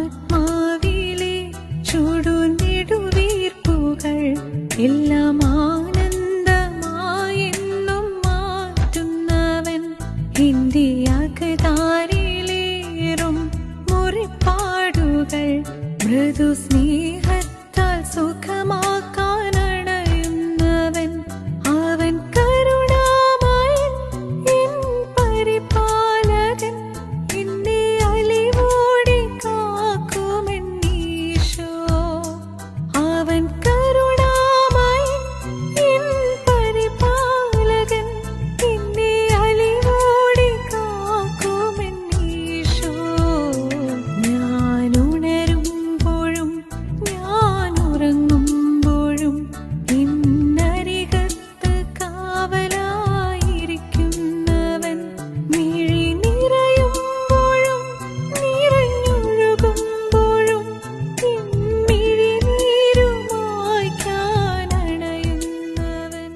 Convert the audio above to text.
എന്നാത്മാവിലെ ചുടുനെടുവീർപ്പുകൾ എല്ലാം ആനന്ദമായെന്നും മാറ്റുന്നവൻ എന്റെ അകതാരിലേറും മുറിപ്പാടുകൾ മൃദു സ്നേഹത്താൽ സുഖമാക്കാനണയുന്നവൻ അവൻ കരുണാമയൻ എൻ പരിപാലകൻ എന്നെ അലിവോടെ കാക്കുമെന്നീശോ അവൻ കരുണാമയൻ എൻ പരിപാലകൻ എന്നെ അലിവോടെ കാക്കുമെന്നീശോ ഞാൻ ഉണരുമ്പോഴും ഞാൻ ഉറങ്ങുമ്പോഴും ഇന്നരികത്ത് കാവലായിരിക്കുന്നവൻ മിഴി നിറയുമ്പോഴും നിറഞ്ഞൊഴുകുമ്പോഴും മിഴിനീരുമായ്ക്കാനണയുന്നവൻ.